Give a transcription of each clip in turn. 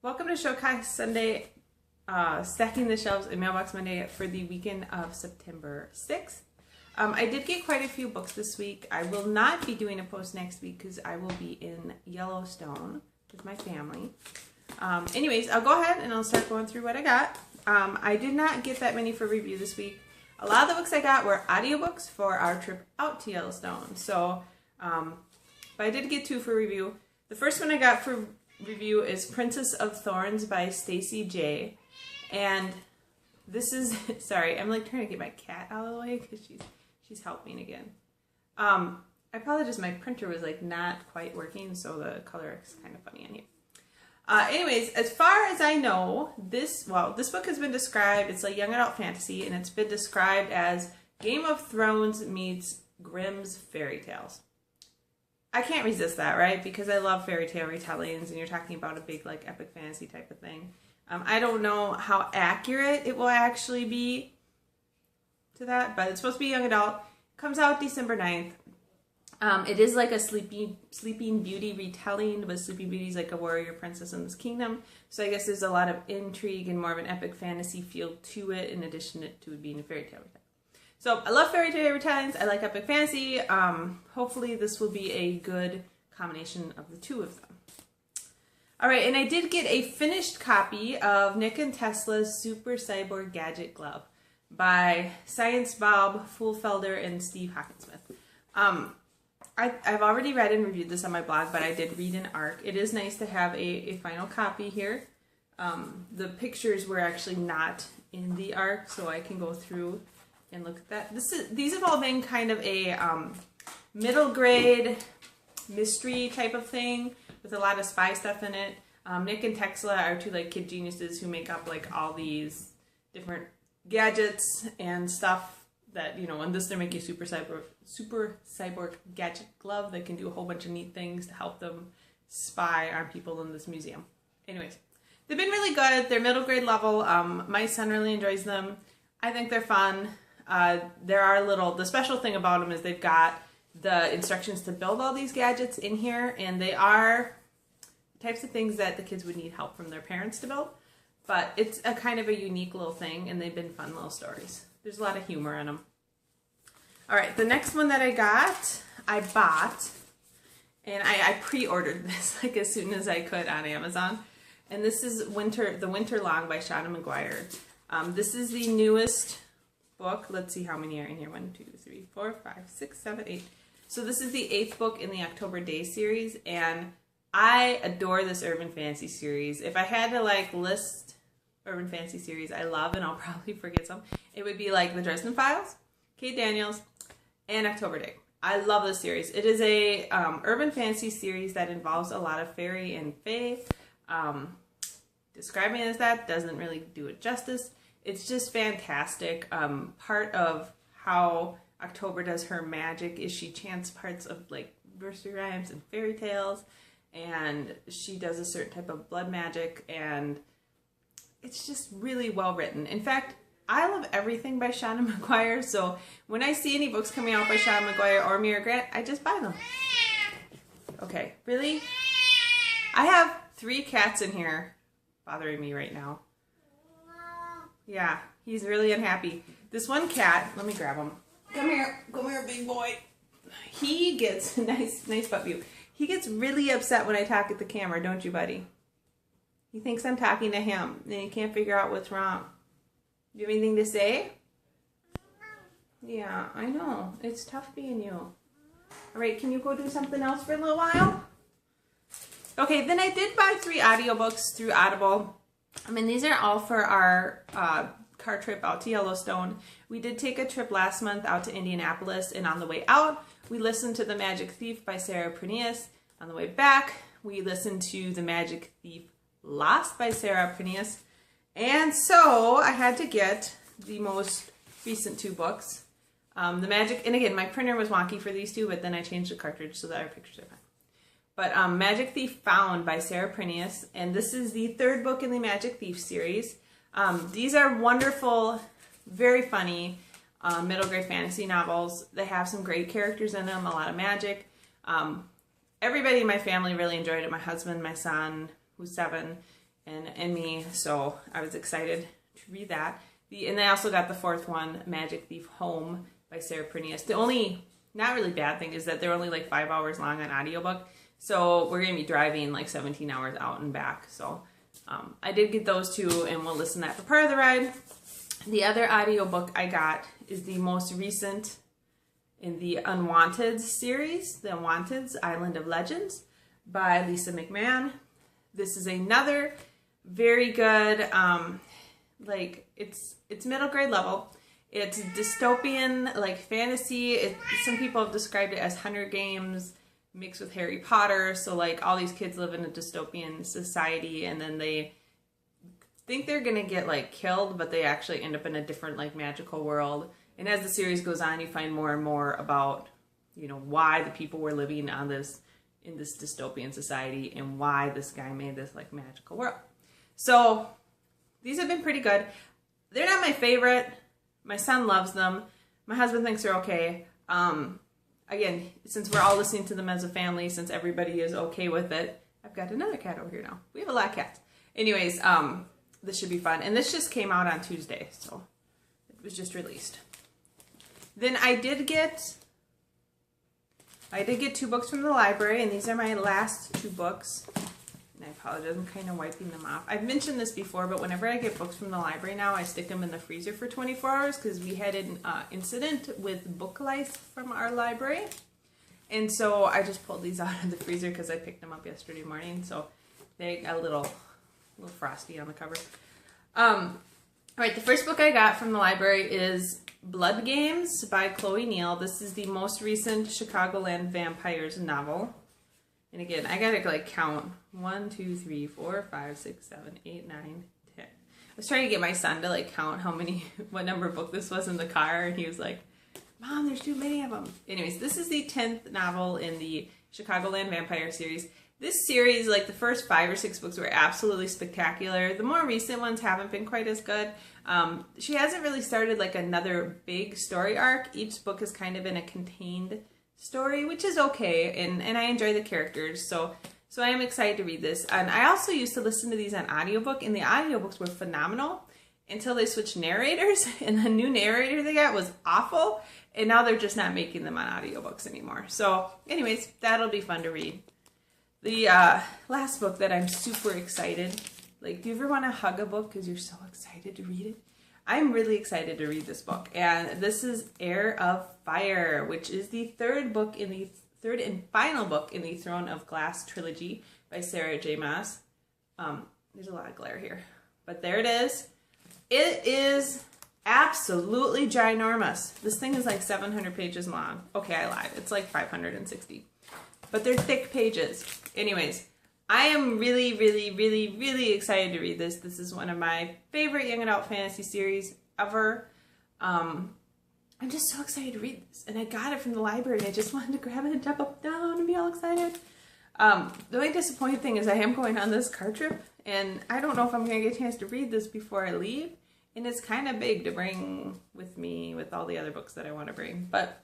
Welcome to Showcase Sunday, stacking the shelves in Mailbox Monday for the weekend of September 6th. I did get quite a few books this week. I will not be doing a post next week because I will be in Yellowstone with my family. Anyways, I'll go ahead and I'll start going through what I got. I did not get that many for review this week. A lot of the books I got were audiobooks for our trip out to Yellowstone. So, but I did get two for review. The first one I got for review is Princess of Thorns by Stacey J. And this is, sorry, I'm like trying to get my cat out of the way because she's helping again. I apologize, my printer was like not quite working, so the color is kind of funny on here. Anyways, as far as I know, this book has been described, it's a young adult fantasy, and it's been described as Game of Thrones meets Grimm's fairy tales. I can't resist that, right? Because I love fairy tale retellings, and you're talking about a big, like, epic fantasy type of thing. I don't know how accurate it will actually be to that, but it's supposed to be young adult. Comes out December 9th. It is like a Sleeping Beauty retelling, but Sleeping Beauty is like a warrior princess in this kingdom. So I guess there's a lot of intrigue and more of an epic fantasy feel to it, in addition to it being a fairy tale retelling. So I love fairy tale retellings. I like epic fantasy. Hopefully this will be a good combination of the two of them. All right, and I did get a finished copy of Nick and Tesla's Super Cyborg Gadget Glove by Science Bob Fulfelder and Steve Hawkinsmith. I've already read and reviewed this on my blog, but I did read an ARC. It is nice to have a final copy here. The pictures were actually not in the ARC, so I can go through and look at that. These have all been kind of a middle grade mystery type of thing with a lot of spy stuff in it. Nick and Tesla are two like kid geniuses who make up like all these different gadgets and stuff that, you know, in this they're making a super cyborg gadget glove that can do a whole bunch of neat things to help them spy on people in this museum. Anyways, they've been really good. They're middle grade level. My son really enjoys them. I think they're fun. The special thing about them is they've got the instructions to build all these gadgets in here, and they are types of things that the kids would need help from their parents to build. But it's a kind of a unique little thing, and they've been fun little stories. There's a lot of humor in them. All right, the next one that I bought, and I pre-ordered this like as soon as I could on Amazon. And this is The Winter Long by Shauna McGuire. This is the newest book. Let's see how many are in here. 1, 2, 3, 4, 5, 6, 7, 8. So this is the 8th book in the October Days series, and I adore this urban fantasy series. If I had to like list urban fantasy series I love, and I'll probably forget some, it would be like The Dresden Files, Kate Daniels, and October Day. I love this series. It is a urban fantasy series that involves a lot of fairy and fae. Describing it as that doesn't really do it justice. It's just fantastic. Part of how October does her magic is she chants parts of like nursery rhymes and fairy tales, and she does a certain type of blood magic, and it's just really well written. In fact, I love everything by Shauna McGuire, so when I see any books coming out by Shauna McGuire or Mira Grant, I just buy them. Okay, really? I have 3 cats in here bothering me right now. Yeah, he's really unhappy. This one cat, let me grab him. Come here, big boy. He gets, nice butt view. He gets really upset when I talk at the camera, don't you, buddy? He thinks I'm talking to him, and he can't figure out what's wrong. Do you have anything to say? Yeah, I know. It's tough being you. All right, can you go do something else for a little while? Okay, then I did buy 3 audiobooks through Audible. I mean, these are all for our car trip out to Yellowstone. We did take a trip last month out to Indianapolis, and on the way out, we listened to The Magic Thief by Sarah Prineas. On the way back, we listened to The Magic Thief Lost by Sarah Prineas. And so I had to get the most recent 2 books. And again, my printer was wonky for these 2, but then I changed the cartridge so that our pictures are fine. But Magic Thief Found by Sarah Prineas, and this is the 3rd book in the Magic Thief series. These are wonderful, very funny middle grade fantasy novels. They have some great characters in them, a lot of magic. Everybody in my family really enjoyed it. My husband, my son, who's 7, and me, so I was excited to read that. And I also got the fourth one, Magic Thief Home by Sarah Prunius. The only not really bad thing is that they're only like 5 hours long on audiobook, so we're going to be driving like 17 hours out and back. So I did get those two, and we'll listen to that for part of the ride. The other audiobook I got is the most recent in the Unwanted series, The Unwanted's Island of Legends by Lisa McMahon. This is another very good, like it's middle grade level. It's dystopian, like fantasy. Some people have described it as Hunger Games mixed with Harry Potter. So like all these kids live in a dystopian society, and then they think they're gonna get like killed, but they actually end up in a different like magical world. And as the series goes on, you find more and more about, you know, why the people were living on this in this dystopian society and why this guy made this like magical world. So these have been pretty good. They're not my favorite. My son loves them. My husband thinks they're okay. Again, since we're all listening to them as a family, since everybody is okay with it, I've got another cat over here now. We have a lot of cats. Anyways, this should be fun. And this just came out on Tuesday, so it was just released. Then I did get 2 books from the library, and these are my last 2 books. And I apologize, I'm kind of wiping them off. I've mentioned this before, but whenever I get books from the library now, I stick them in the freezer for 24 hours because we had an incident with book lice from our library. And so I just pulled these out of the freezer because I picked them up yesterday morning. So they got a little frosty on the cover. All right, the first book I got from the library is Blood Games by Chloe Neal. This is the most recent Chicagoland Vampires novel. And again, I gotta like count 1, 2, 3, 4, 5, 6, 7, 8, 9, 10. I was trying to get my son to like count what number book this was in the car, and he was like, Mom, there's too many of them. Anyways, this is the 10th novel in the Chicagoland Vampire series. This series, like the first 5 or 6 books were absolutely spectacular. The more recent ones haven't been quite as good. She hasn't really started like another big story arc. Each book has kind of been a contained story, which is okay, and I enjoy the characters, so I am excited to read this. And I also used to listen to these on audiobook, and the audiobooks were phenomenal until they switched narrators, and the new narrator they got was awful, and now they're just not making them on audiobooks anymore. So anyways, that'll be fun to read. The last book that I'm super excited, like, do you ever want to hug a book because you're so excited to read it? I'm really excited to read this book, and this is Heir of Fire, which is the third and final book in the Throne of Glass trilogy by Sarah J. Maas. There's a lot of glare here, but there it is. It is absolutely ginormous. This thing is like 700 pages long. Okay, I lied. It's like 560, but they're thick pages. Anyways, I am really, really, really, really excited to read this. This is one of my favorite young adult fantasy series ever. I'm just so excited to read this. And I got it from the library, and I just wanted to grab it and jump up and down and be all excited. The only disappointing thing is I am going on this car trip, and I don't know if I'm going to get a chance to read this before I leave. And it's kind of big to bring with me with all the other books that I want to bring. But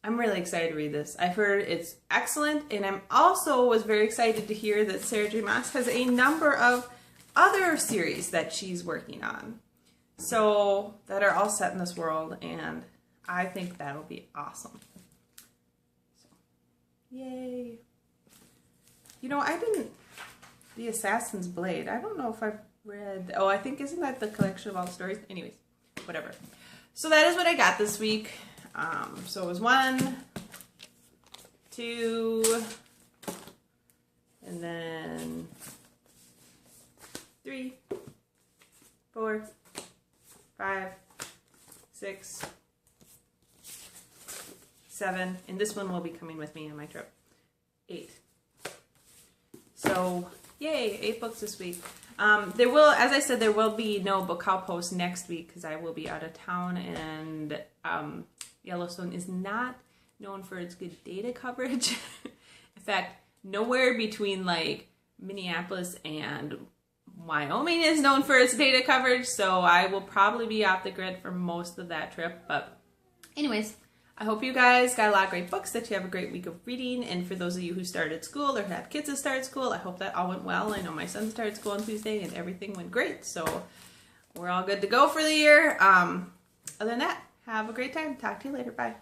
I'm really excited to read this. I've heard it's excellent, and I'm also was very excited to hear that Sarah J. Maas has a number of other series that she's working on, so that are all set in this world, and I think that'll be awesome. So, yay! You know, The Assassin's Blade. I don't know if I've read. Oh, I think isn't that the collection of all the stories? Anyways, whatever. So that is what I got this week. So it was 1, 2, and then 3, 4, 5, 6, 7, and this one will be coming with me on my trip. 8. So yay, 8 books this week. There will, as I said, there will be no book haul post next week because I will be out of town, and Yellowstone is not known for its good data coverage. In fact, nowhere between like Minneapolis and Wyoming is known for its data coverage, so I will probably be off the grid for most of that trip. But anyways, I hope you guys got a lot of great books, that you have a great week of reading. And for those of you who started school or have kids that started school, I hope that all went well. I know my son started school on Tuesday and everything went great. So we're all good to go for the year. Other than that, have a great time. Talk to you later. Bye.